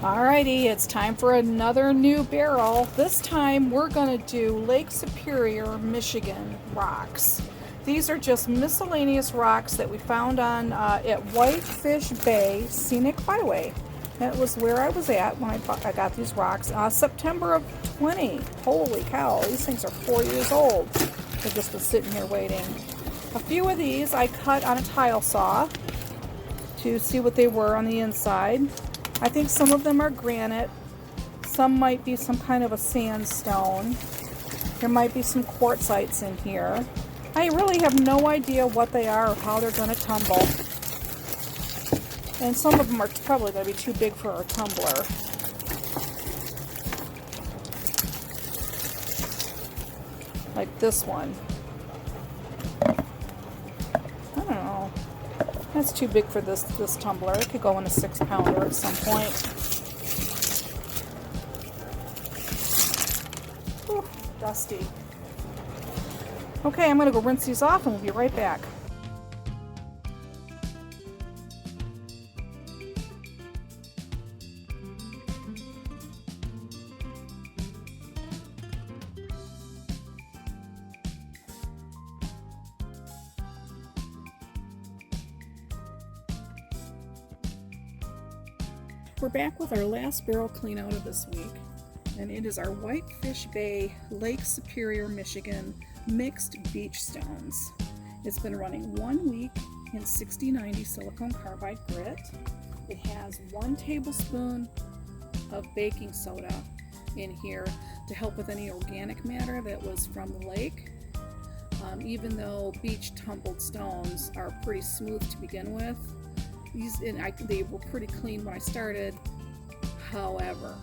Alrighty, it's time for another new barrel. This time we're going to do Lake Superior, Michigan rocks. These are just miscellaneous rocks that we found on at Whitefish Bay Scenic Byway. That was where I was at when I got these rocks. September of 20. Holy cow, these things are 4 years old. They've just been sitting here waiting. A few of these I cut on a tile saw to see what they were on the inside. I think some of them are granite. Some might be some kind of a sandstone. There might be some quartzites in here. I really have no idea what they are or how they're going to tumble. And some of them are probably going to be too big for a tumbler. Like this one. I don't know. That's too big for this tumbler. It could go in a 6-pounder at some point. Whew, dusty. Okay, I'm going to go rinse these off and we'll be right back. We're back with our last barrel clean out of this week, and it is our Whitefish Bay Lake Superior, Michigan mixed beach stones. It's been running 1 week in 6090 silicone carbide grit. It has 1 tablespoon of baking soda in here to help with any organic matter that was from the lake. Even though beach tumbled stones are pretty smooth to begin with, they were pretty clean when I started. However,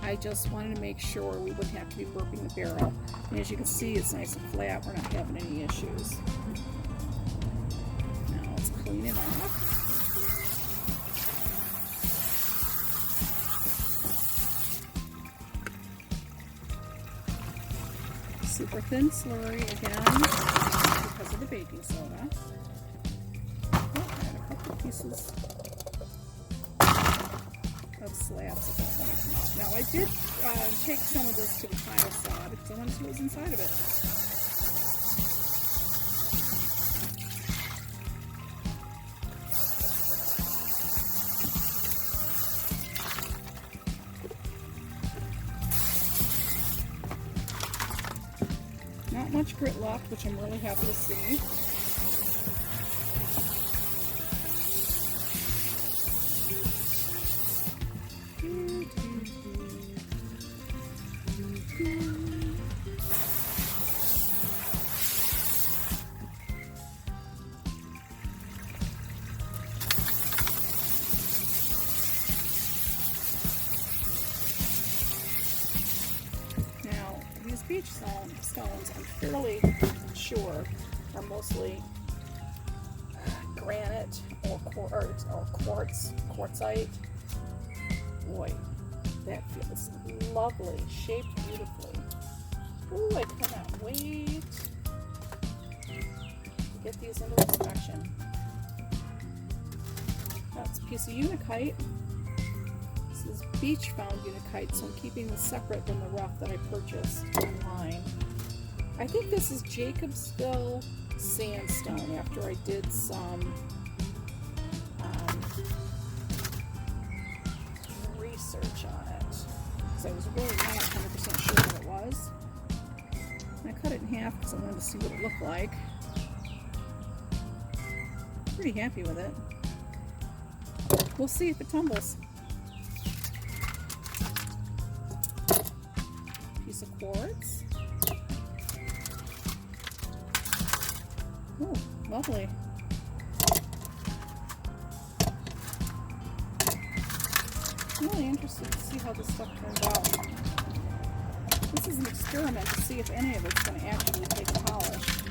I just wanted to make sure we wouldn't have to be burping the barrel. And as you can see, it's nice and flat. We're not having any issues. Now let's clean it off. Super thin slurry again because of the baking soda. Pieces of slabs of that. Now I did take some of this to the tile saw because I wanted to see what was inside of it. Not much grit left, which I'm really happy to see. These beach stones, I'm fairly sure, are mostly granite or quartzite. Boy, that feels lovely, shaped beautifully. Ooh, I cannot wait to get these into inspection. That's a piece of unakite. This is beach found unakite, so I'm keeping this separate than the rough that I purchased online. I think this is Jacobsville sandstone after I did some research on it, because I was really not 100% sure what it was. And I cut it in half because I wanted to see what it looked like. Pretty happy with it. We'll see if it tumbles. Piece of quartz. Oh, lovely. I'm really interested to see how this stuff turns out. This is an experiment to see if any of it's going to actually take a polish.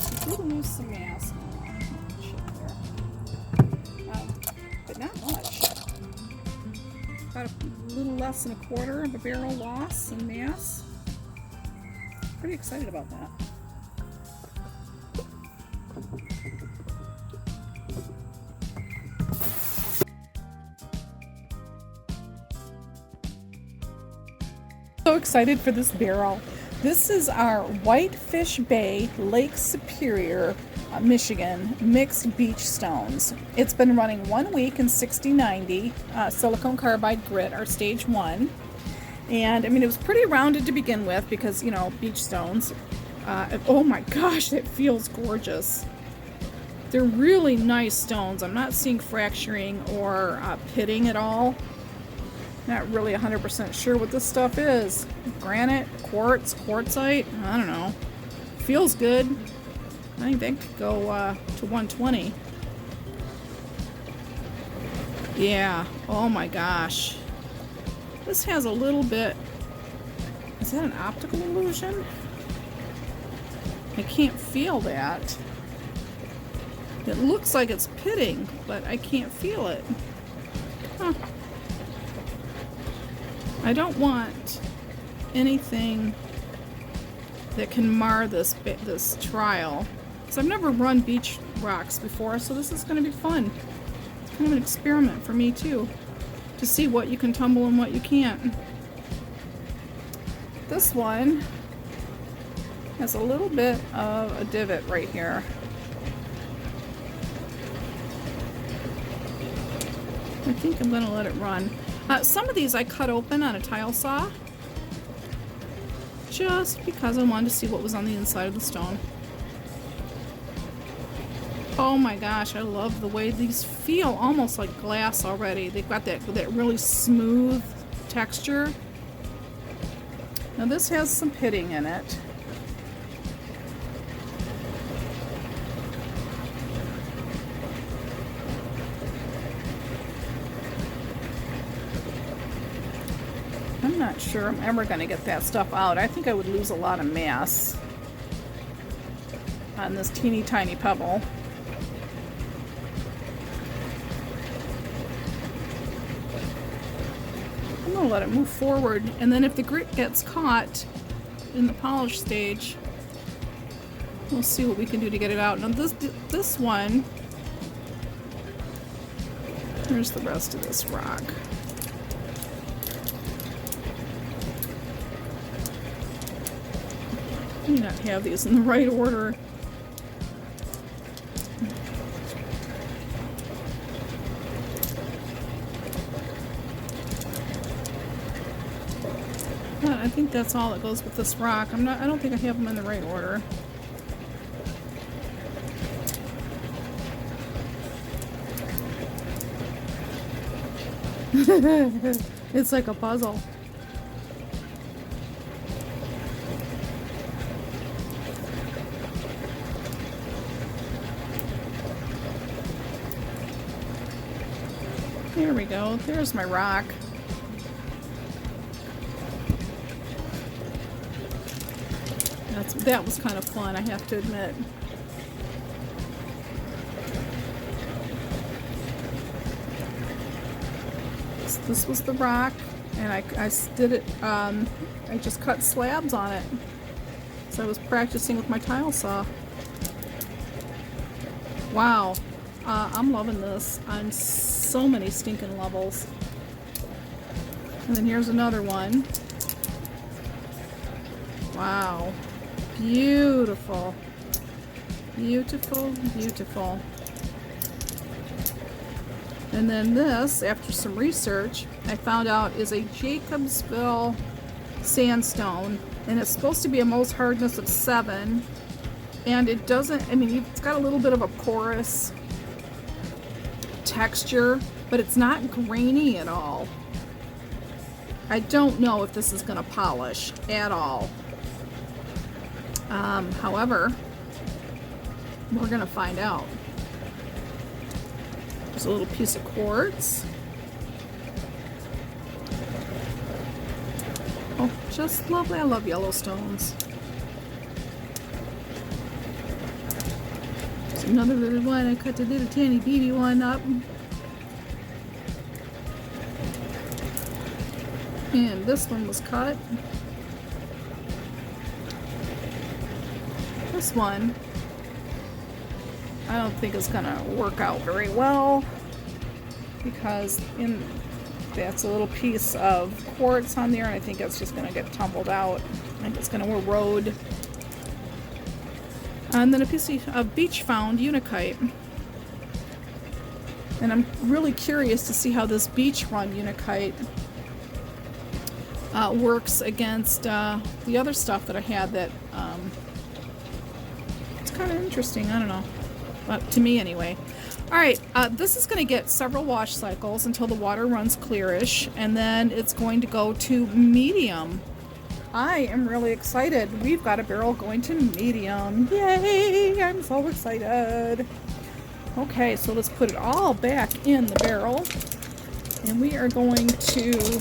I did lose some mass. But not much. About a little less than a quarter of a barrel loss in mass. Pretty excited about that. So excited for this barrel. This is our Whitefish Bay Lake Superior, Michigan mixed beach stones. It's been running 1 week in 6090 silicone carbide grit, our stage 1. And I mean, it was pretty rounded to begin with because, you know, beach stones. Oh my gosh, it feels gorgeous. They're really nice stones. I'm not seeing fracturing or pitting at all. Not really 100% sure what this stuff is. Granite, quartz, quartzite, I don't know. Feels good. I think that could go to 120. Yeah, oh my gosh. This has a little bit, is that an optical illusion? I can't feel that. It looks like it's pitting, but I can't feel it. Huh. I don't want anything that can mar this trial, because I've never run beach rocks before, so this is going to be fun. It's kind of an experiment for me too, to see what you can tumble and what you can't. This one has a little bit of a divot right here. I think I'm going to let it run. Some of these I cut open on a tile saw just because I wanted to see what was on the inside of the stone. Oh my gosh, I love the way these feel almost like glass already. They've got that really smooth texture. Now this has some pitting in it. I'm not sure I'm ever going to get that stuff out. I think I would lose a lot of mass on this teeny tiny pebble. I'm going to let it move forward, and then if the grit gets caught in the polish stage, we'll see what we can do to get it out. Now this one, here's the rest of this rock. I may not have these in the right order. But I think that's all that goes with this rock. I don't think I have them in the right order. It's like a puzzle. There we go. There's my rock. That was kind of fun, I have to admit. This was the rock, and I did it. I just cut slabs on it. So I was practicing with my tile saw. Wow. I'm loving this on so many stinking levels. And then here's another one. Wow. Beautiful. Beautiful, beautiful. And then this, after some research, I found out is a Jacobsville sandstone. And it's supposed to be a Mohs hardness of 7. And it doesn't, I mean, it's got a little bit of a porous texture, but it's not grainy at all. I don't know if this is going to polish at all. However, we're going to find out. There's a little piece of quartz. Oh, just lovely. I love yellow stones. There's another little one. I cut the little tiny baby one up. And this one was cut. This one, I don't think is going to work out very well because That's a little piece of quartz on there, and I think it's just going to get tumbled out. I think it's going to erode. And then a piece of beach found Unakite. And I'm really curious to see how this beach run Unakite works against the other stuff that I had that it's kind of interesting. I don't know. To me anyway. Alright, this is going to get several wash cycles until the water runs clearish, and then it's going to go to medium. I am really excited. We've got a barrel going to medium. Yay! I'm so excited. Okay, so let's put it all back in the barrel, and we are going to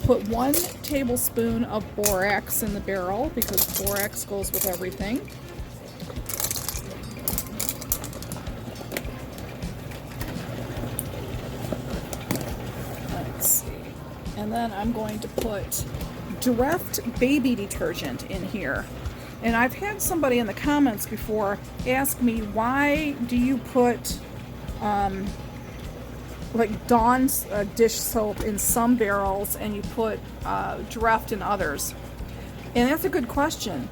put 1 tablespoon of borax in the barrel because borax goes with everything. Let's see. And then I'm going to put Dreft baby detergent in here. And I've had somebody in the comments before ask me, why do you put like Dawn's dish soap in some barrels and you put Dreft in others? And that's a good question.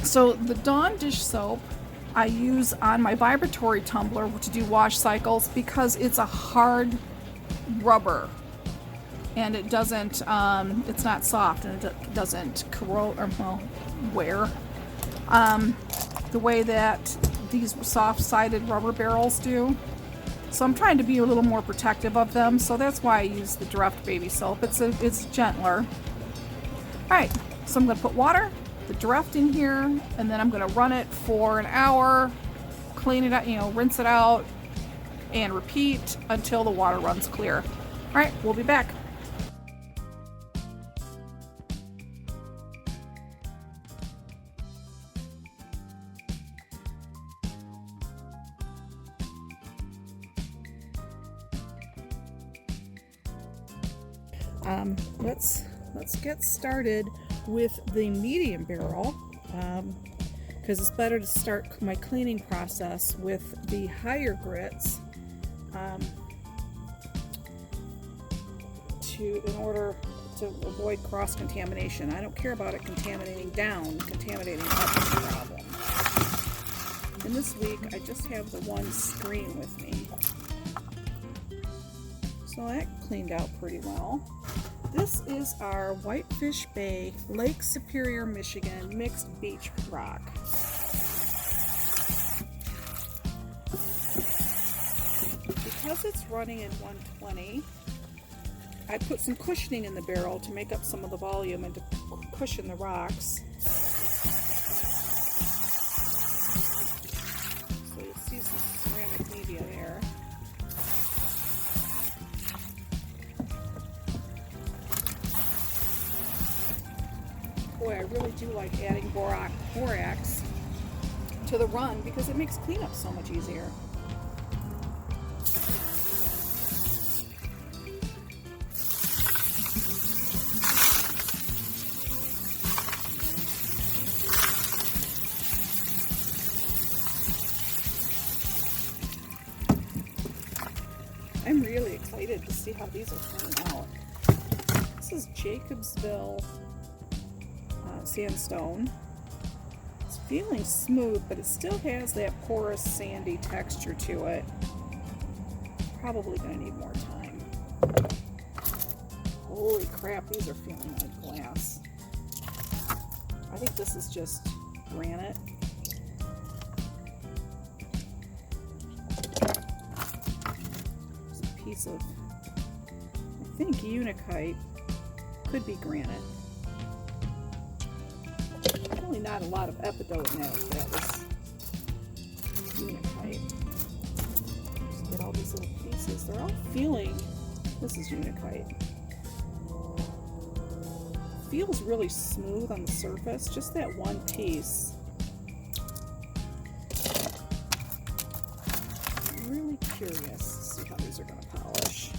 So the Dawn dish soap I use on my Vibratory tumbler to do wash cycles because it's a hard rubber. And it doesn't, it's not soft, and it doesn't corrode or, well, wear the way that these soft-sided rubber barrels do. So I'm trying to be a little more protective of them, so that's why I use the Dreft baby soap. It's gentler. Alright, so I'm going to put water, the Dreft in here, and then I'm going to run it for an hour, clean it out, rinse it out, and repeat until the water runs clear. Alright, we'll be back. Let's get started with the medium barrel because it's better to start my cleaning process with the higher grits in order to avoid cross-contamination. I don't care about it contaminating down, contaminating up is the problem. And this week I just have the one screen with me. So that cleaned out pretty well. This is our Whitefish Bay, Lake Superior, Michigan mixed beach rock. Because it's running at 120, I put some cushioning in the barrel to make up some of the volume and to cushion the rocks. So you'll see some ceramic media there. Boy, I really do like adding borax to the run because it makes cleanup so much easier. I'm really excited to see how these are turning out. This is Jacobsville sandstone. It's feeling smooth, but it still has that porous, sandy texture to it. Probably going to need more time. Holy crap, these are feeling like glass. I think this is just granite. There's a piece of, I think, Unakite. Could be granite. Really not a lot of epidote in that. That was Unakite. Just get all these little pieces. They're all feeling. This is Unakite. Feels really smooth on the surface. Just that one piece. I'm really curious to see how these are going to polish.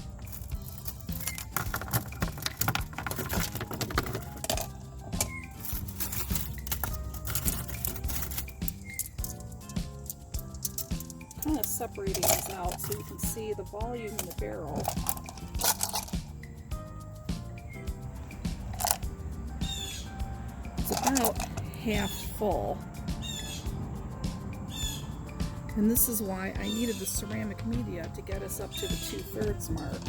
Kind of separating these out so you can see the volume in the barrel. about half full. And this is why I needed the ceramic media to get us up to the 2/3 mark.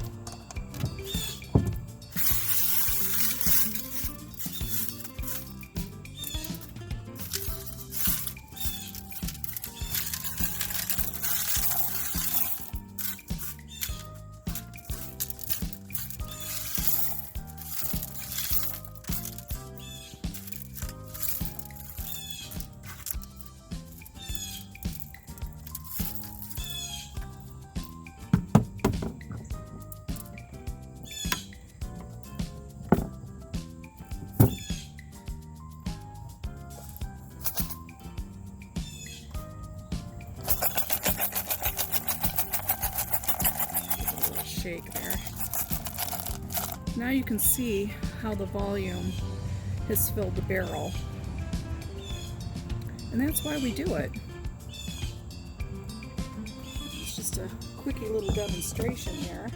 Shake there. Now you can see how the volume has filled the barrel. And that's why we do it. It's just a quickie little demonstration here.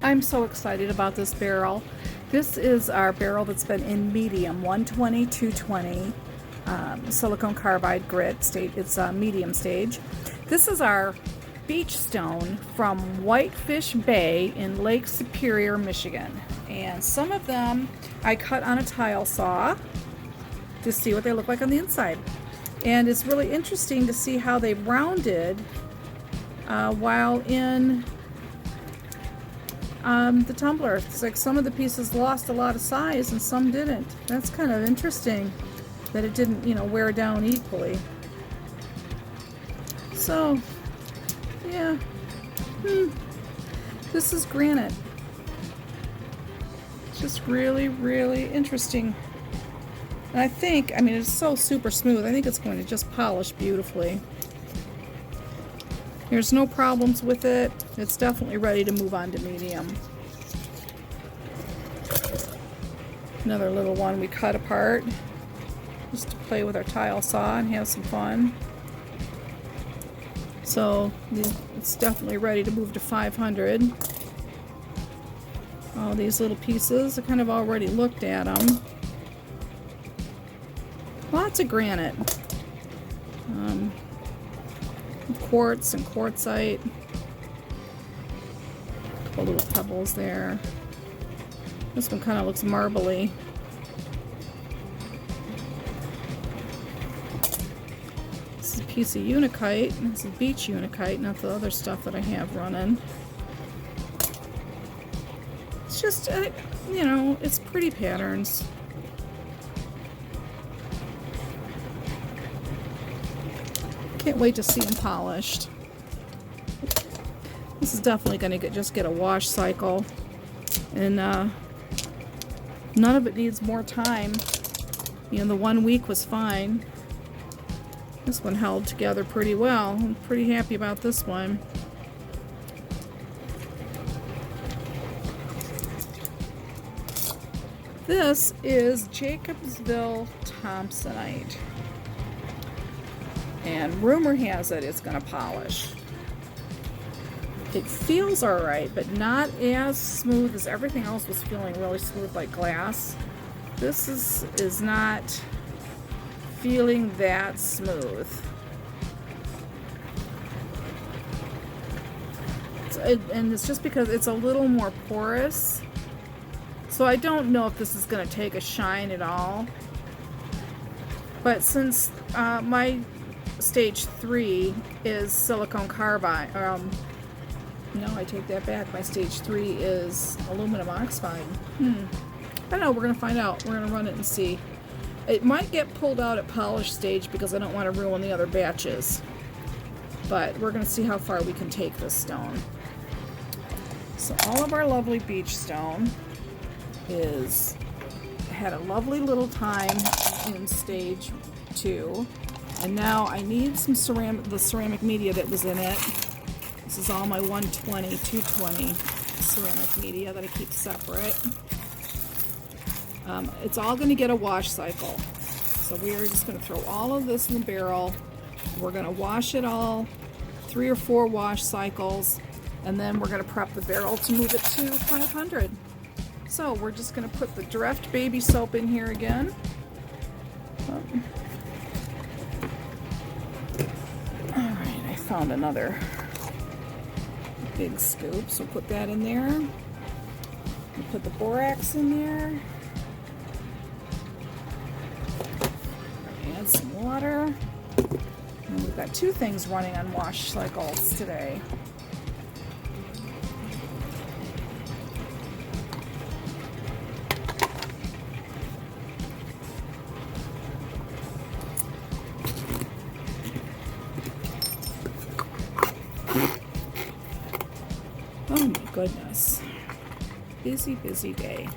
I'm so excited about this barrel. This is our barrel that's been in medium, 120, 220. Silicone carbide grit stage. It's a medium stage. This is our beach stone from Whitefish Bay in Lake Superior, Michigan. And some of them I cut on a tile saw to see what they look like on the inside. And it's really interesting to see how they rounded while in the tumbler. It's like some of the pieces lost a lot of size and some didn't. That's kind of interesting that it didn't, wear down equally. So, yeah. This is granite. It's just really, really interesting. And I think, it's so super smooth. I think it's going to just polish beautifully. There's no problems with it. It's definitely ready to move on to medium. Another little one we cut apart just to play with our tile saw and have some fun. So it's definitely ready to move to 500. All these little pieces, I kind of already looked at them. Lots of granite. Quartz and quartzite. A couple little pebbles there. This one kind of looks marbly. This is a piece of unikite. This is beach unikite, not the other stuff that I have running. It's just, it's pretty patterns. Can't wait to see them polished. This is definitely going to just get a wash cycle, and none of it needs more time. The 1 week was fine. This one held together pretty well. I'm pretty happy about this one. This is Jacobsville Thompsonite. And rumor has it it's going to polish. It feels alright, but not as smooth as everything else was feeling really smooth like glass. This is not feeling that smooth. And it's just because it's a little more porous. So I don't know if this is going to take a shine at all. But since my stage 3 is silicone carbide. No, I take that back. My stage 3 is aluminum oxide. I don't know. We're going to find out. We're going to run it and see. It might get pulled out at polish stage because I don't want to ruin the other batches. But we're going to see how far we can take this stone. So all of our lovely beach stone had a lovely little time in stage 2. And now I need some the ceramic media that was in it. This is all my 120, 220 ceramic media that I keep separate. It's all going to get a wash cycle. So we are just going to throw all of this in the barrel. We're going to wash it all, 3 or 4 wash cycles, And then we're going to prep the barrel to move it to 500. So we're just going to put the Dreft baby soap in here again. Alright, I found another big scoop, so put that in there. We'll put the borax in there. Add some water. And we've got two things running on wash cycles today. Oh my goodness. Busy, busy day.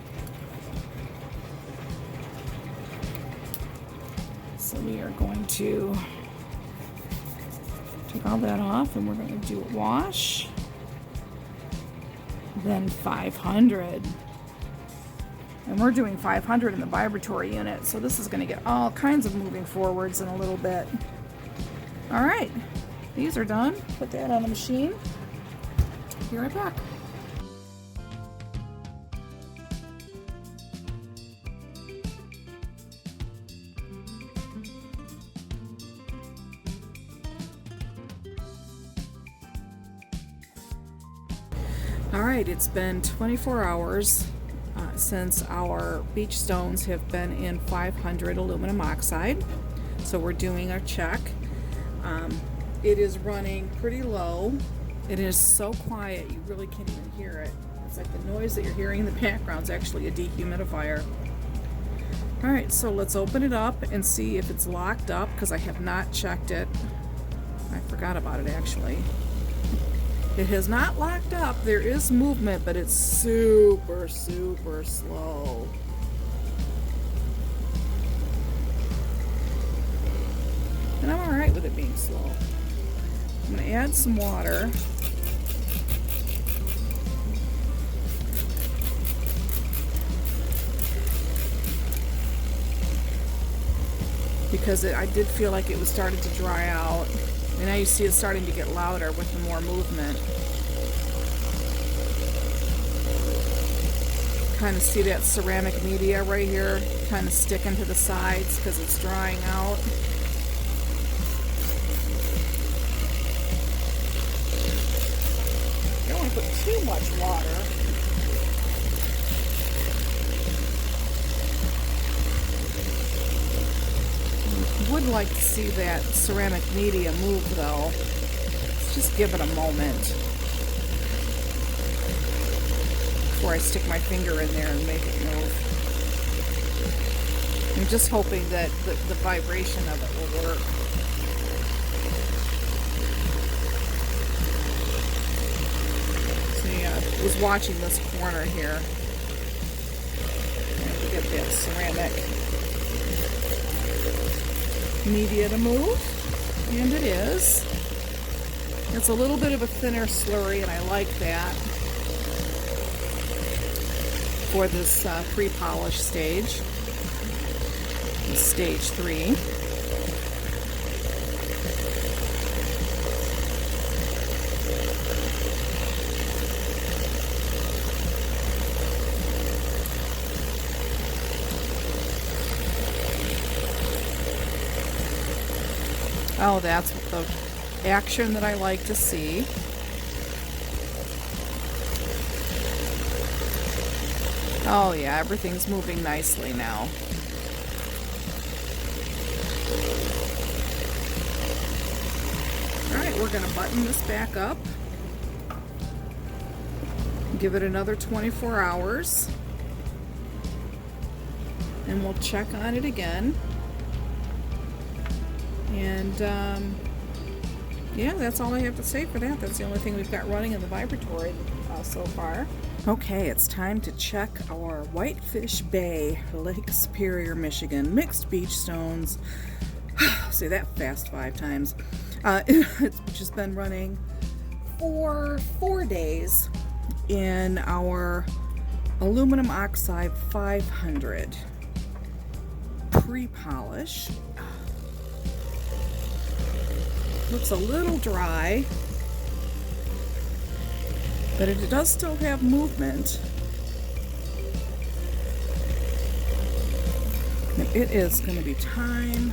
So we are going to take all that off and we're going to do a wash. Then 500. And we're doing 500 in the vibratory unit, so this is going to get all kinds of moving forwards in a little bit. Alright, these are done. Put that on the machine. Be right back. Alright, it's been 24 hours since our beach stones have been in 500 aluminum oxide. So we're doing our check. It is running pretty low. It is so quiet you really can't even hear it. It's like the noise that you're hearing in the background is actually a dehumidifier. Alright, so let's open it up and see if it's locked up, because I have not checked it. I forgot about it actually. It has not locked up. There is movement, but it's super, super slow. And I'm alright with it being slow. I'm going to add some water. Because I did feel like it was starting to dry out. And now you see it's starting to get louder with the more movement. Kind of see that ceramic media right here kind of sticking to the sides because it's drying out. You don't want to put too much water. Would like to see that ceramic media move though. Let's just give it a moment before I stick my finger in there and make it move. I'm just hoping that the vibration of it will work. See, I was watching this corner here. To get that ceramic media to move, and it is. It's a little bit of a thinner slurry, and I like that for this pre-polish stage, stage 3. Oh, that's the action that I like to see. Oh yeah, everything's moving nicely now. Alright, we're going to button this back up. Give it another 24 hours. And we'll check on it again. And yeah, that's all I have to say for that. That's the only thing we've got running in the vibratory so far. Okay, it's time to check our Whitefish Bay, Lake Superior, Michigan, mixed beach stones. Say that fast 5 times. It's just been running for 4 days in our aluminum oxide 500 pre-polish. Looks a little dry. but it does still have movement. And it is going to be time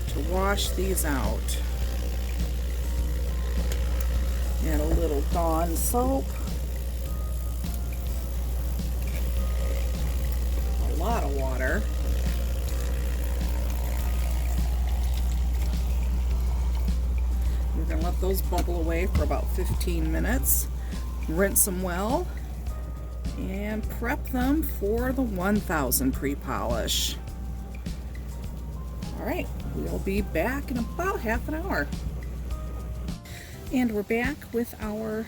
to wash these out. Add a little Dawn soap. A lot of water. We're going to let those bubble away for about 15 minutes. Rinse them well and prep them for the 1000 pre-polish. All right, we'll be back in about half an hour. And we're back with our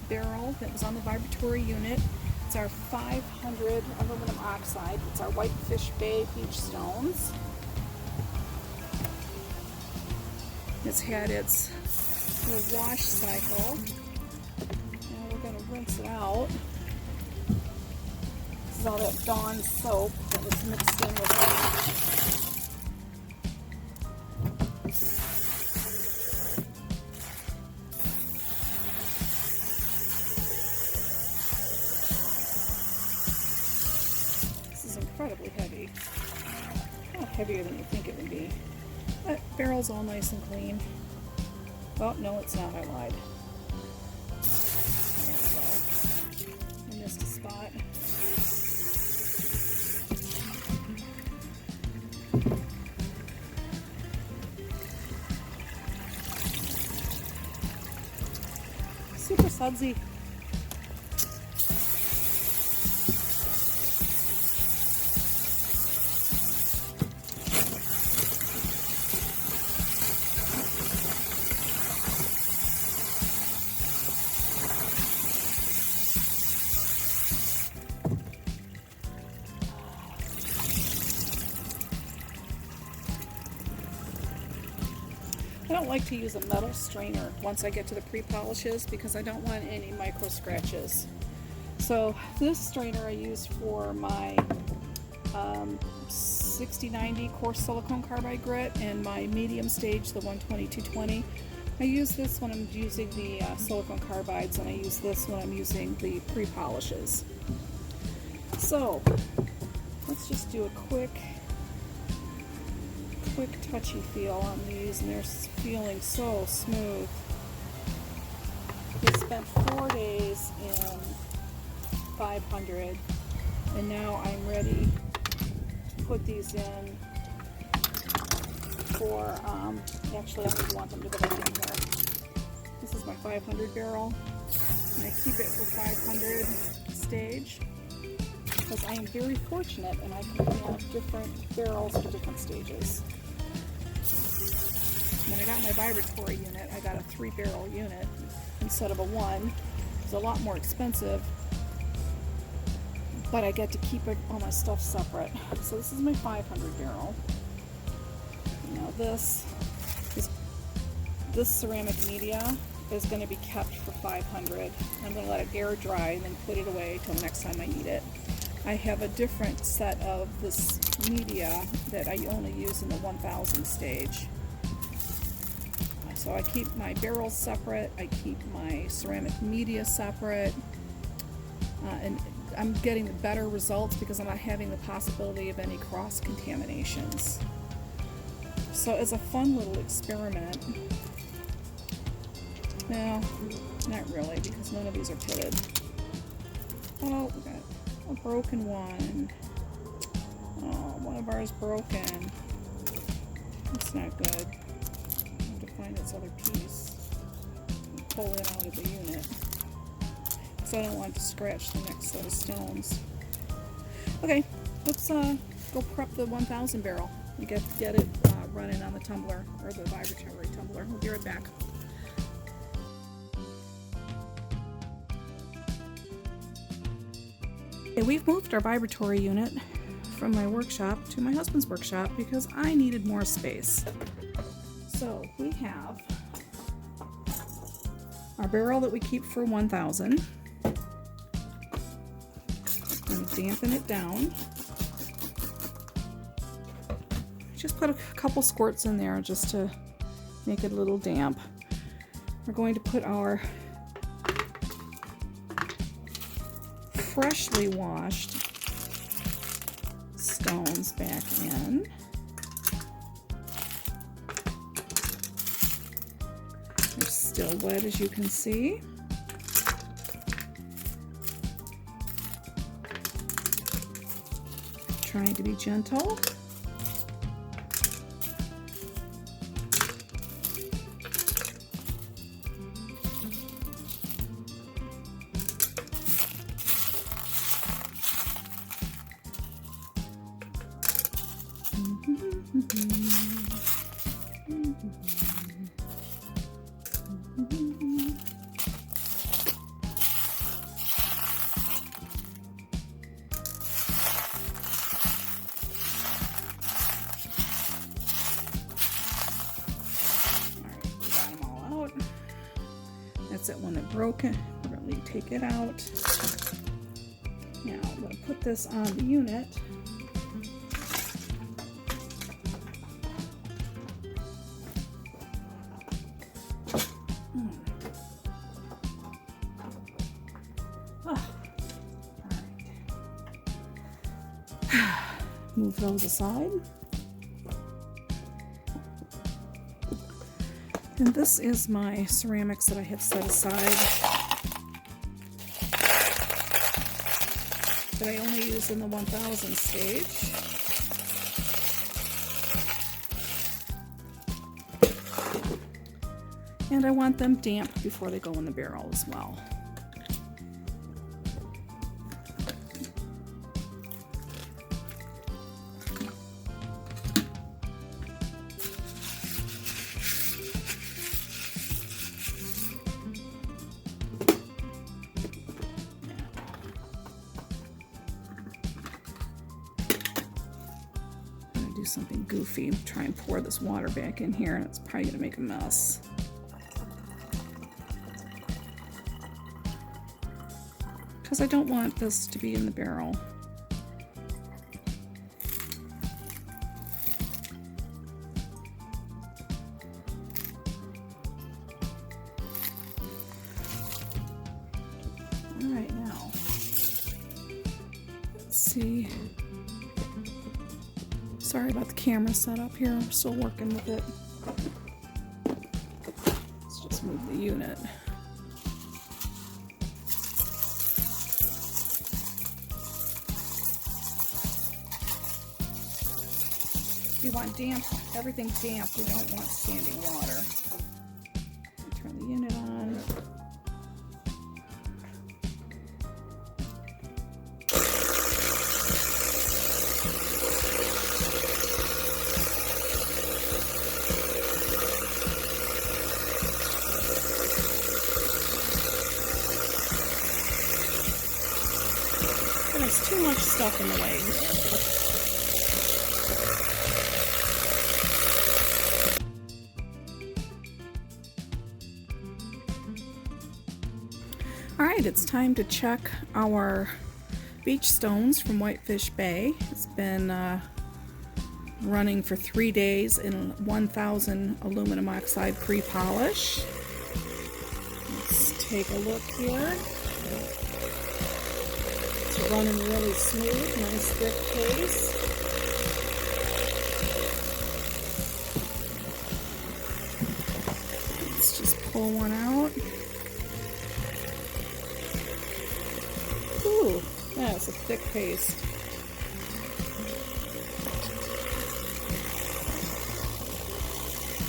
barrel that was on the vibratory unit. It's our 500 aluminum oxide. It's our Whitefish Bay Beach Stones. It's had its little wash cycle. Now we're going to rinse it out. This is all that Dawn soap that was mixed in with it. Incredibly heavy. Not heavier than you think it would be. But barrel's all nice and clean. Oh, no, it's not. I lied. There we go. I missed a spot. Super sudsy. I don't like to use a metal strainer once I get to the pre-polishes because I don't want any micro scratches. So this strainer I use for my 6090 coarse silicone carbide grit and my medium stage, the 120-220. I use this when I'm using the silicone carbides, and I use this when I'm using the pre-polishes. So let's just do a quick touchy feel on these, and they're feeling so smooth. We spent 4 days in 500, and now I'm ready to put these in for, actually I don't want them to go back in here. This is my 500 barrel, and I keep it for 500 stage because I am very fortunate and I can have different barrels for different stages. When I got my vibratory unit, I got a 3-barrel unit instead of a 1. It's a lot more expensive, but I get to keep all my stuff separate. So this is my 500 barrel. Now this ceramic media is going to be kept for 500. I'm going to let it air dry and then put it away till next time I need it. I have a different set of this media that I only use in the 1000 stage. So I keep my barrels separate, I keep my ceramic media separate, and I'm getting the better results because I'm not having the possibility of any cross-contaminations. So it's a fun little experiment. No, not really, because none of these are pitted. Oh, we got a broken one. Oh, one of ours broken. That's not good. Find its other piece and pull it out of the unit, so I don't want to scratch the next set of stones. Okay, let's go prep the 1000 barrel and get it running on the tumbler, or the vibratory tumbler. We'll be right back. Okay, we've moved our vibratory unit from my workshop to my husband's workshop because I needed more space. So we have our barrel that we keep for 1000. I'm going to dampen it down. Just put a couple squirts in there just to make it a little damp. We're going to put our freshly washed stones back in. They're still wet, as you can see. Trying to be gentle. That's it when it broke. Really take it out. Now I'm going to put this on the unit. Move those aside. And this is my ceramics that I have set aside that I only use in the 1000 stage. And I want them damp before they go in the barrel as well. Do something goofy, try and pour this water back in here, and it's probably going to make a mess. Because I don't want this to be in the barrel. All right, now let's see. Sorry about the camera setup here. I'm still working with it. Let's just move the unit. You want damp, everything damp. You don't want standing water. Turn the unit on. There's too much stuff in the way here. Alright, it's time to check our beach stones from Whitefish Bay. It's been running for 3 days in 1000 aluminum oxide pre-polish. Let's take a look here. Running really smooth, nice thick case. Let's just pull one out. Ooh, that's a thick paste.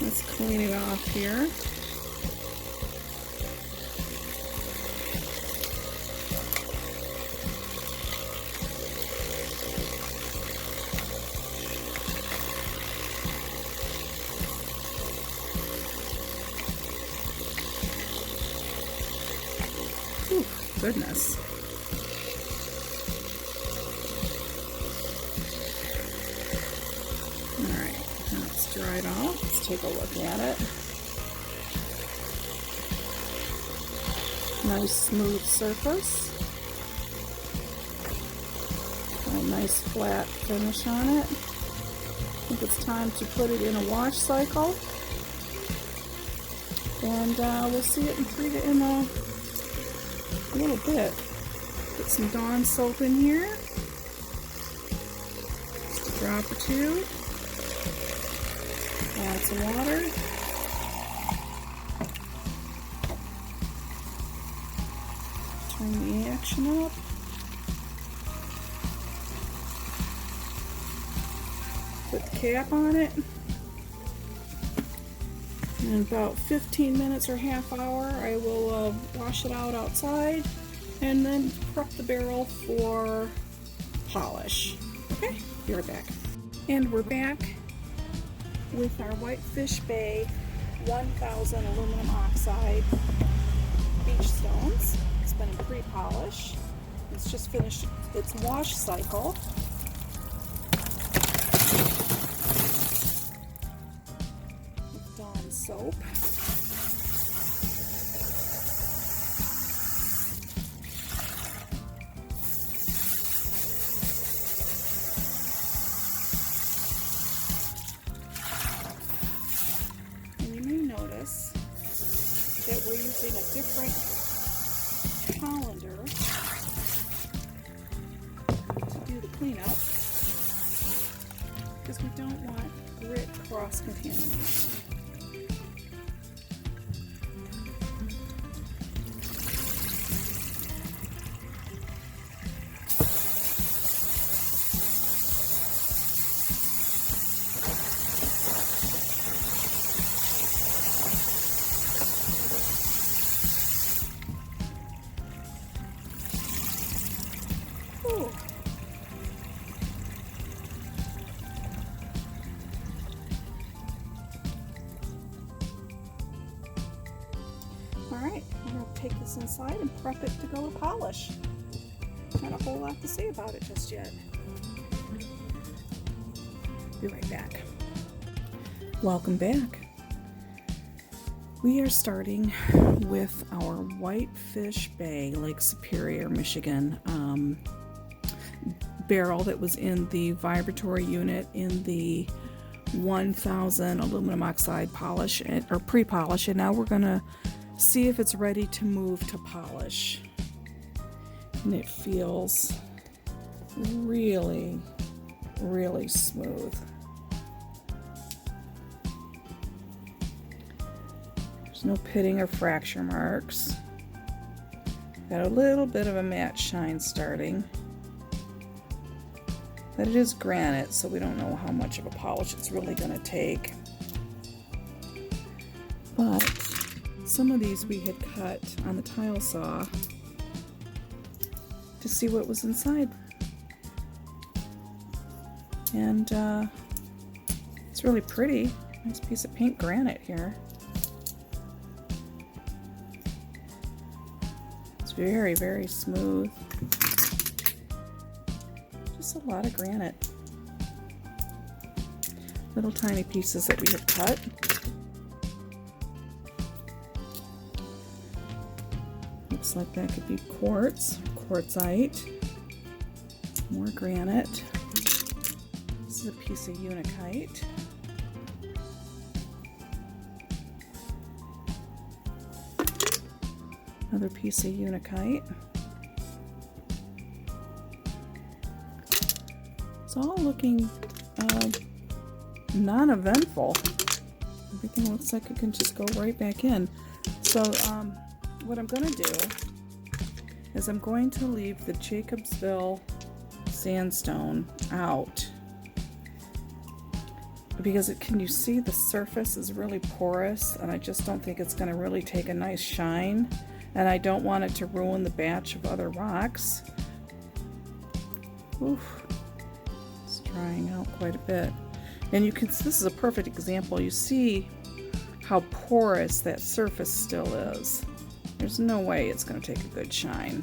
Let's clean it off here. Ooh, goodness. Alright, that's dried off. Let's take a look at it. Nice smooth surface. A nice flat finish on it. I think it's time to put it in a wash cycle. And we'll see it in a little bit. Put some Dawn soap in here. Just a drop or two. Add some water. Turn the action up. Put the cap on it. In about 15 minutes or half hour, I will wash it out outside and then prep the barrel for polish. Okay, be right back. And we're back with our Whitefish Bay 1000 aluminum oxide beach stones. It's been in pre-polish. It's just finished its wash cycle. With Dawn soap. Notice that we're using a different colander to do the cleanup because we don't want grit cross-contamination. Alright, I'm going to take this inside and prep it to go to polish. Not a whole lot to say about it just yet. Be right back. Welcome back. We are starting with our Whitefish Bay, Lake Superior, Michigan barrel that was in the Vibratory unit in the 1000 aluminum oxide polish or pre-polish, and now we're going to see if it's ready to move to polish. And it feels really, really smooth. There's no pitting or fracture marks. Got a little bit of a matte shine starting. But it is granite, so we don't know how much of a polish it's really going to take. But some of these we had cut on the tile saw to see what was inside. And it's really pretty. Nice piece of pink granite here. It's very, very smooth. Just a lot of granite. Little tiny pieces that we have cut. Looks like that could be quartz, quartzite, more granite. This is a piece of unakite. Another piece of unakite. It's all looking non-eventful. Everything looks like it can just go right back in. So what I'm going to do is I'm going to leave the Jacobsville sandstone out because can you see the surface is really porous, and I just don't think it's going to really take a nice shine, and I don't want it to ruin the batch of other rocks. Oof. It's drying out quite a bit. And you can, this is a perfect example. You see how porous that surface still is. There's no way it's going to take a good shine.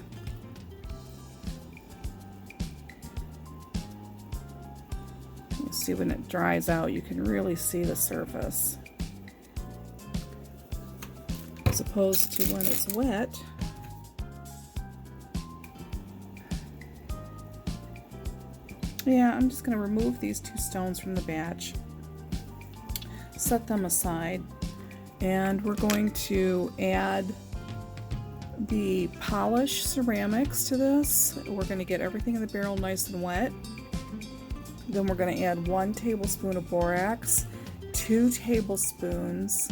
You see when it dries out, you can really see the surface. As opposed to when it's wet. Yeah, I'm just going to remove these two stones from the batch, set them aside, and we're going to add the polish ceramics to this. We're going to get everything in the barrel nice and wet. Then we're going to add 1 tablespoon of borax, 2 tablespoons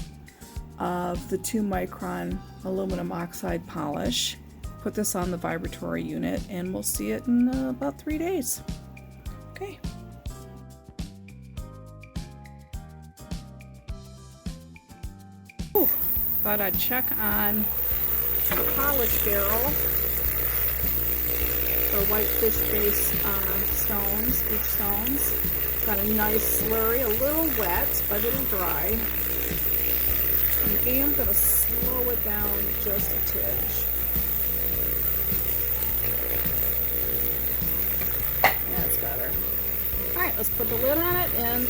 of the 2 micron aluminum oxide polish. Put this on the vibratory unit and we'll see it in about 3 days. Okay. Whew. Thought I'd check on the polish barrel for whitefish base stones, beach stones. Got a nice slurry, a little wet, but it'll dry. I am going to slow it down just a tidge. That's better. Alright, let's put the lid on it and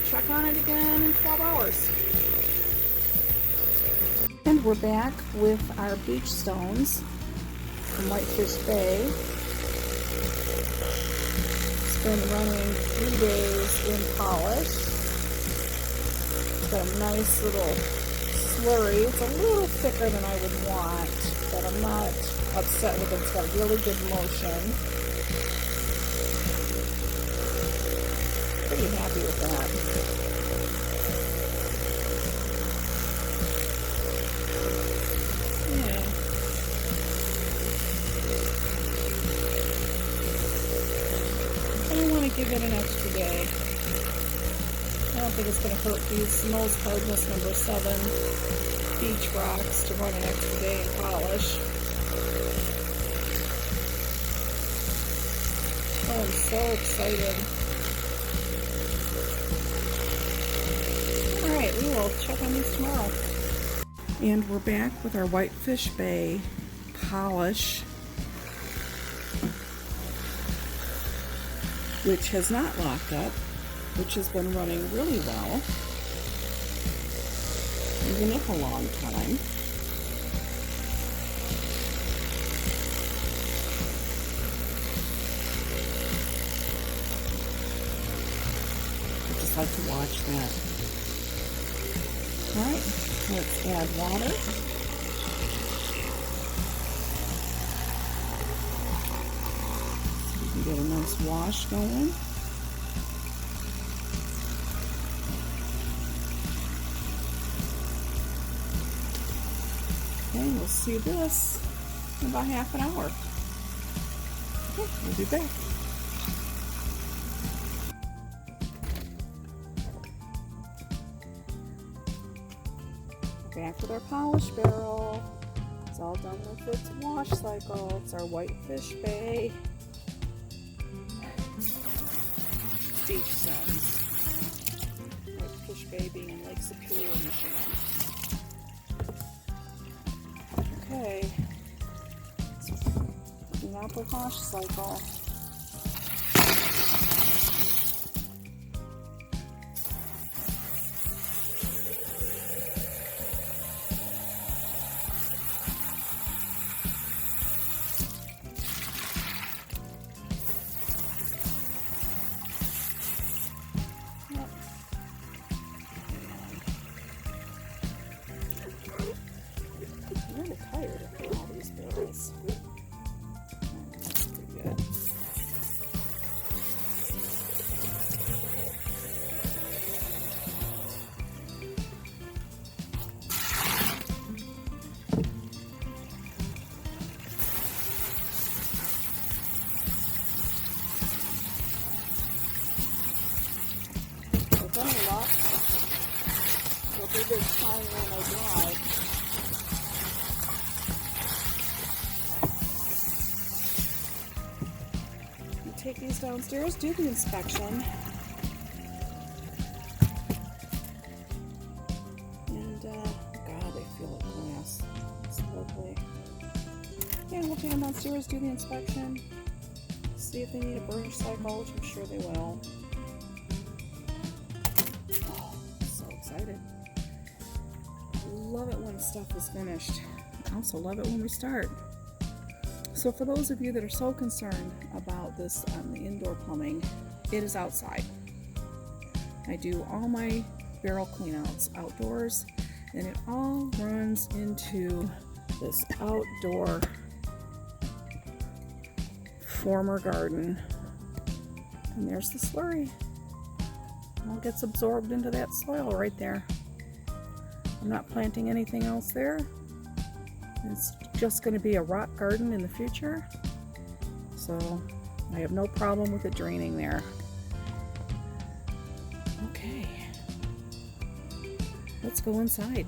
check on it again in 12 hours. And we're back with our beach stones from Whitefish Bay. It's been running 3 days in polish. It's got a nice little slurry. It's a little thicker than I would want, but I'm not upset with it. It's got really good motion. Pretty happy with that. Give it an extra day. I don't think it's going to hurt these Nose Hardness number 7 beach rocks to run an extra day in polish. Oh, I'm so excited. Alright, we will check on these tomorrow. And we're back with our Whitefish Bay polish, which has not locked up, which has been running really well, even if a long time. I just like to watch that. Alright, let's add water. Get a nice wash going. Okay, we'll see this in about half an hour. Okay, we'll be back. Back with our polish barrel. It's all done with its wash cycle. It's our Whitefish Bay beach stones. Whitefish Bay being in Lake Superior, Michigan. Okay. Clean out the wash cycle. I'm really tired of all these barrels. That's pretty good. With any luck, it'll be this time when I drive. Take these downstairs, do the inspection, and God, they feel like glass. It's lovely. Yeah, we'll take them downstairs, do the inspection, see if they need a burnish cycle, which I'm sure they will. Oh, so excited. Love it when stuff is finished. I also love it when we start. So for those of you that are so concerned about this the indoor plumbing, it is outside. I do all my barrel cleanouts outdoors, and it all runs into this outdoor former garden. And there's the slurry. All gets absorbed into that soil right there. I'm not planting anything else there. It's just going to be a rock garden in the future. So I have no problem with it draining there. Okay. Let's go inside.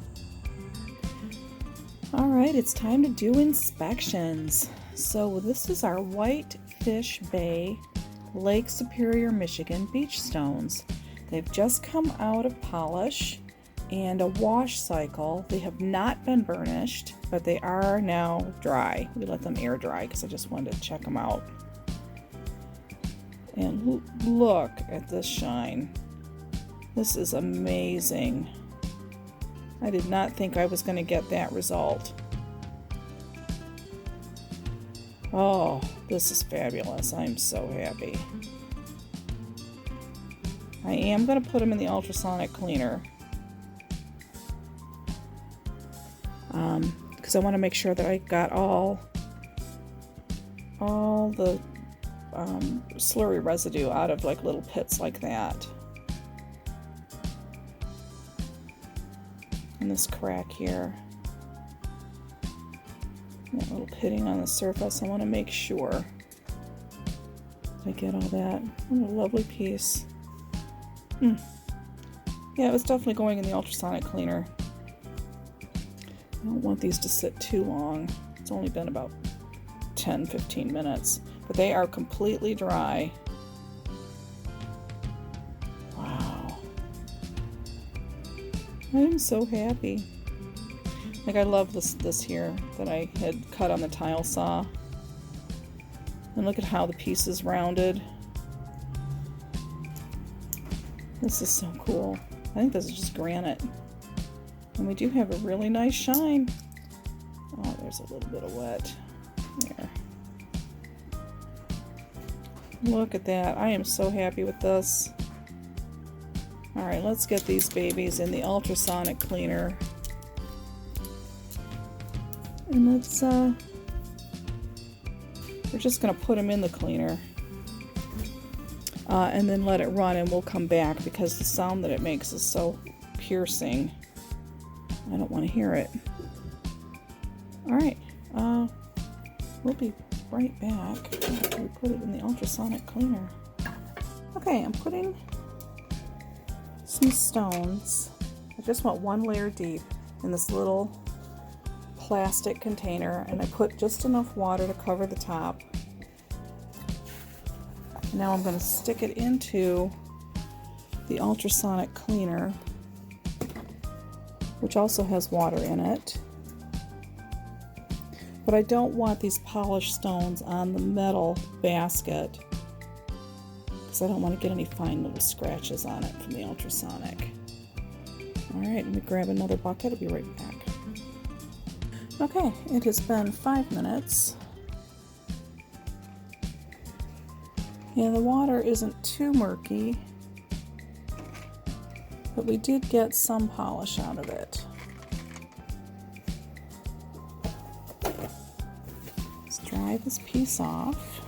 Alright, it's time to do inspections. So this is our Whitefish Bay, Lake Superior, Michigan beach stones. They've just come out of polish and a wash cycle. They have not been burnished, but they are now dry. We let them air dry because I just wanted to check them out. And look at this shine. This is amazing. I did not think I was going to get that result. Oh, this is fabulous. I'm so happy. I am going to put them in the ultrasonic cleaner because I want to make sure that I got all the slurry residue out of like little pits like that. And this crack here. That little pitting on the surface. I want to make sure I get all that. What a lovely piece. Yeah, it was definitely going in the ultrasonic cleaner. I don't want these to sit too long. It's only been about 10-15 minutes, but they are completely dry. Wow. I am so happy. Like, I love this here that I had cut on the tile saw. And look at how the piece is rounded. This is so cool. I think this is just granite. And we do have a really nice shine. Oh, there's a little bit of wet. There. Look at that. I am so happy with this. Alright, let's get these babies in the ultrasonic cleaner. And let's, we're just going to put them in the cleaner. And then let it run, and we'll come back because the sound that it makes is so piercing. I don't want to hear it. Alright, we'll be right back after we put it in the ultrasonic cleaner. Okay, I'm putting some stones. I just want one layer deep in this little plastic container, and I put just enough water to cover the top. Now I'm going to stick it into the ultrasonic cleaner, which also has water in it. But I don't want these polished stones on the metal basket because I don't want to get any fine little scratches on it from the ultrasonic. Alright, let me grab another bucket. I'll be right back. Okay, it has been 5 minutes. Yeah, the water isn't too murky, but we did get some polish out of it. Let's dry this piece off.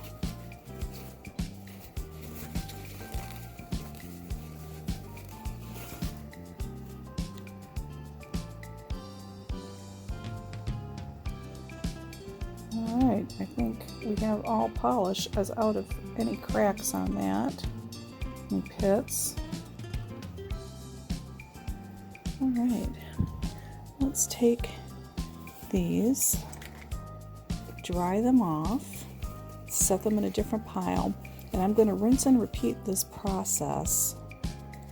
Alright, I think we have all polish as out of any cracks on that, any pits. Alright, let's take these, dry them off, set them in a different pile, and I'm going to rinse and repeat this process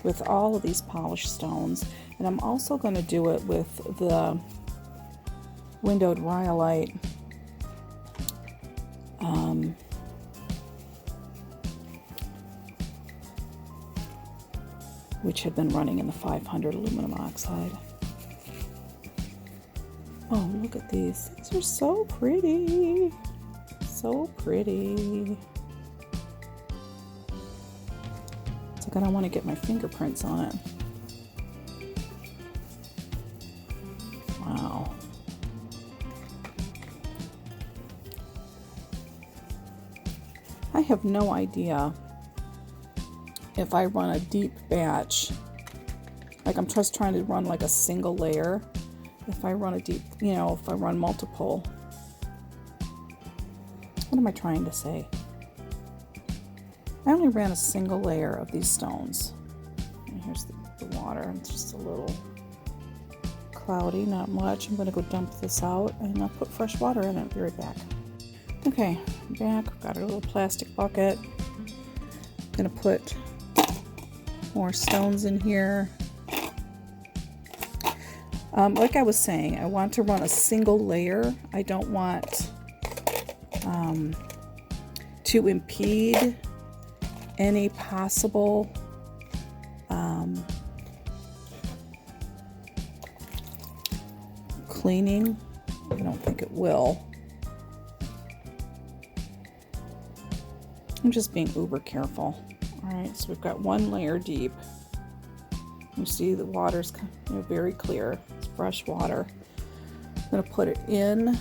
with all of these polished stones, and I'm also going to do it with the windowed rhyolite which had been running in the 500 aluminum oxide. Oh, look at these. These are so pretty. So pretty. It's like I don't want to get my fingerprints on it. I have no idea if I run a deep batch, like I'm just trying to run like a single layer. If I run a deep, you know, if I run multiple, what am I trying to say? I only ran a single layer of these stones. And here's the water. It's just a little cloudy, not much. I'm going to go dump this out and I'll put fresh water in it. I'll be right back. Okay, I'm back. Got a little plastic bucket. I'm going to put more stones in here. Like I was saying, I want to run a single layer. I don't want to impede any possible cleaning. I don't think it will. I'm just being uber careful. Alright, so we've got one layer deep. You see the water's, you know, very clear. It's fresh water. I'm going to put it in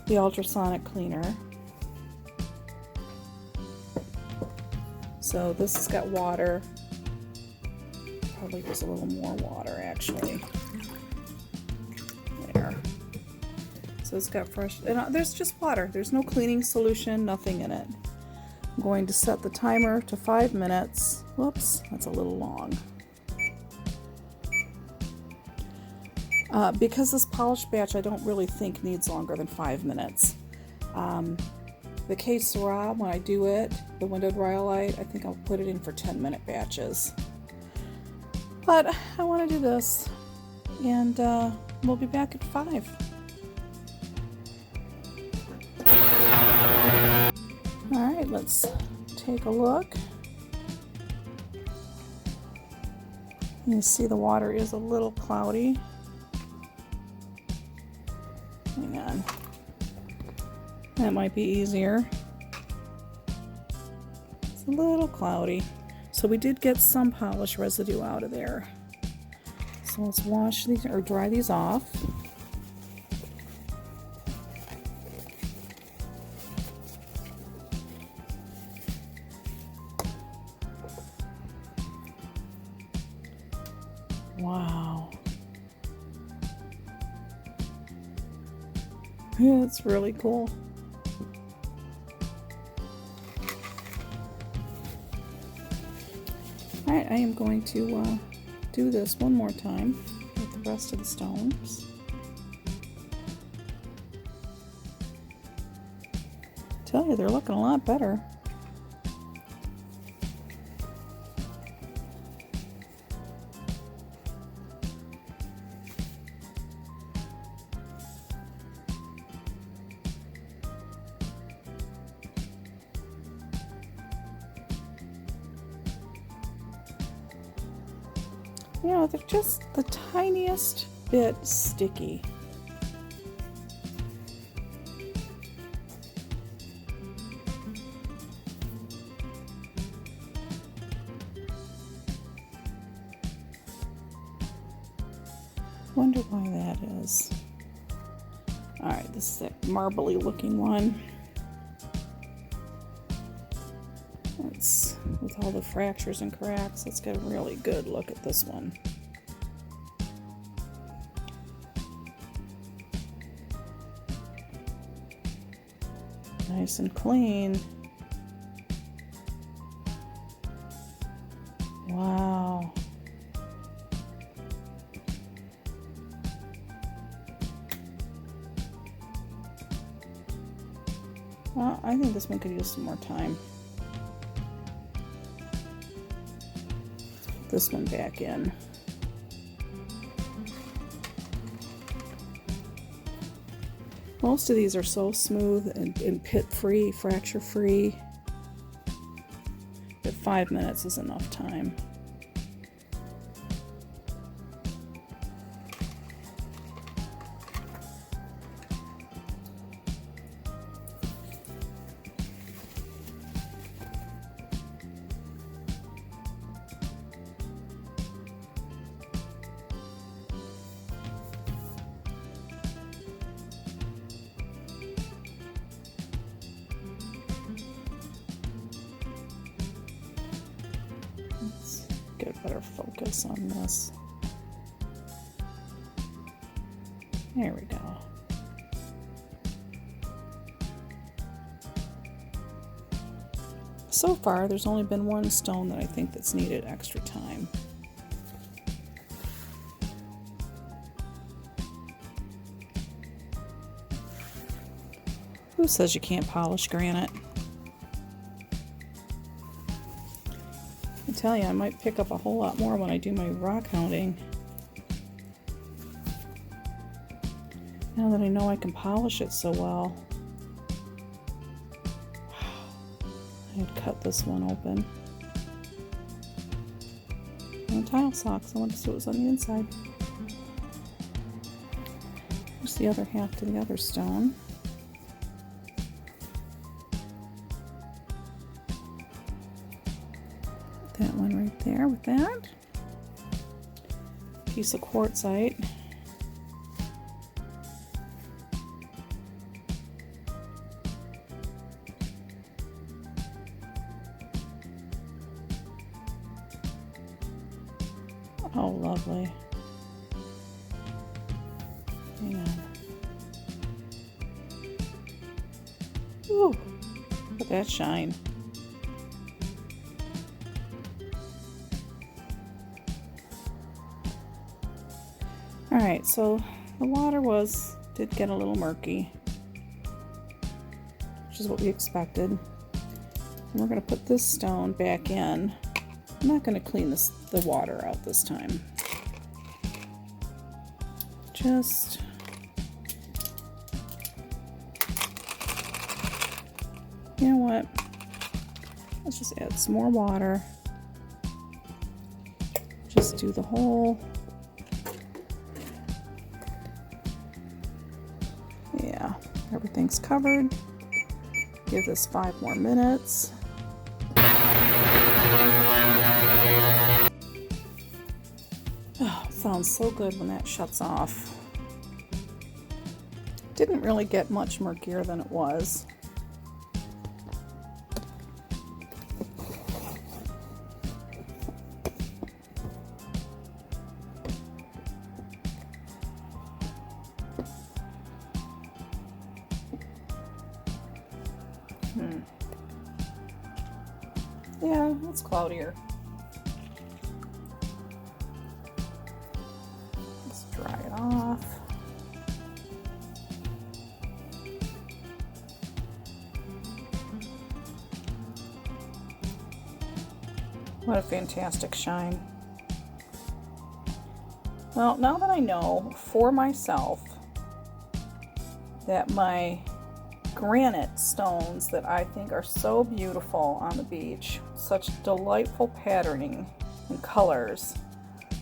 the ultrasonic cleaner. So this has got water. Probably just a little more water actually. There. So it's got fresh, and there's just water. There's no cleaning solution, nothing in it. I'm going to set the timer to 5 minutes. Whoops, that's a little long. Because this polished batch I don't really think needs longer than 5 minutes. The case Syrah, when I do it, the windowed rhyolite, I think I'll put it in for 10-minute batches. But I want to do this, and we'll be back at 5. Alright, let's take a look. You see the water is a little cloudy. Hang on. That might be easier. It's a little cloudy. So we did get some polish residue out of there. So let's wash these or dry these off. Wow. Yeah, it's really cool. Alright, I am going to do this one more time with the rest of the stones. Tell you, they're looking a lot better. You know, they're just the tiniest bit sticky. Wonder why that is. Alright, this is that marbly looking one. Let's, with all the fractures and cracks, let's get a really good look at this one. Nice and clean. Wow. Well, I think this one could use some more time. Put this one back in. Most of these are so smooth and pit-free, fracture-free, that 5 minutes is enough time. focus on this. There we go. So far, there's only been one stone that I think that's needed extra time. Who says you can't polish granite? I tell you, I might pick up a whole lot more when I do my rock hounding. Now that I know I can polish it so well. I'd cut this one open. And tile socks. I want to see what was on the inside. Here's the other half to the other stone. That one right there with that. Piece of quartzite. Oh, lovely. Hang on. Ooh, look at that shine. Alright, so the water did get a little murky, which is what we expected. And we're going to put this stone back in. I'm not going to clean the water out this time. Just you know what? Let's just add some more water. Just do the whole. Yeah, everything's covered. Give this 5 more minutes. Oh, sounds so good when that shuts off. Didn't really get much murkier than it was. Yeah, it's cloudier. Let's dry it off. What a fantastic shine. Well, now that I know for myself that my granite stones that I think are so beautiful on the beach, such delightful patterning and colors,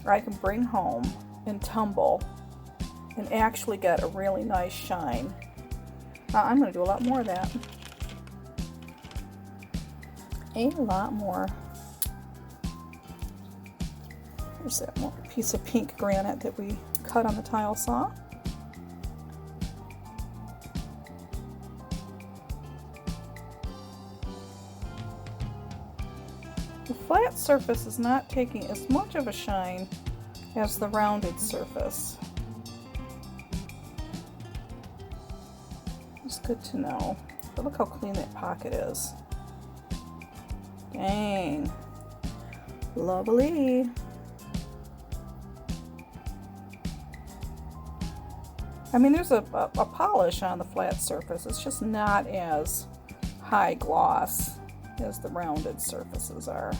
I can bring home and tumble and actually get a really nice shine. I'm going to do a lot more of that. A lot more. Here's that one piece of pink granite that we cut on the tile saw. The flat surface is not taking as much of a shine as the rounded surface. It's good to know. But look how clean that pocket is. Dang. Lovely. I mean, there's a polish on the flat surface. It's just not as high gloss as the rounded surfaces are.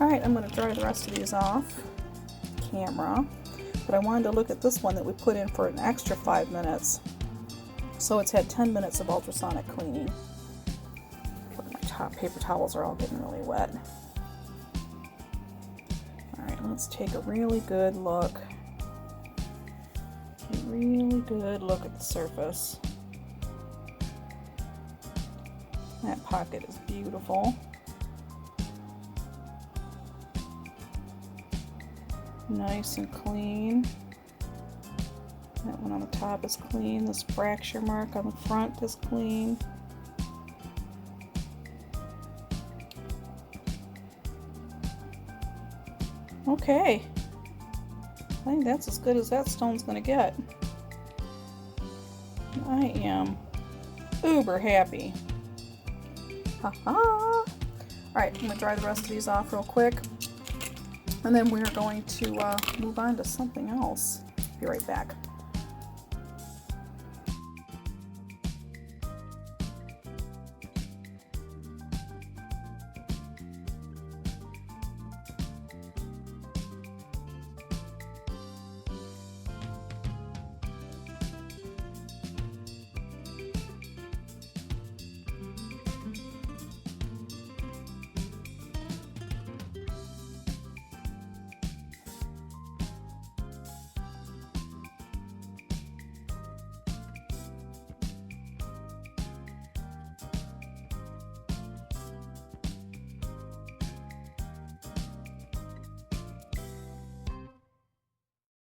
Alright, I'm going to dry the rest of these off camera, but I wanted to look at this one that we put in for an extra 5 minutes. So it's had 10 minutes of ultrasonic cleaning. My top paper towels are all getting really wet. Alright, let's take a really good look. Really good look at the surface. That pocket is beautiful. Nice and clean. That one on the top is clean. This fracture mark on the front is clean. Okay. I think that's as good as that stone's gonna get. I am uber happy. Ha-ha! Alright, I'm gonna dry the rest of these off real quick. And then we're going to move on to something else. Be right back.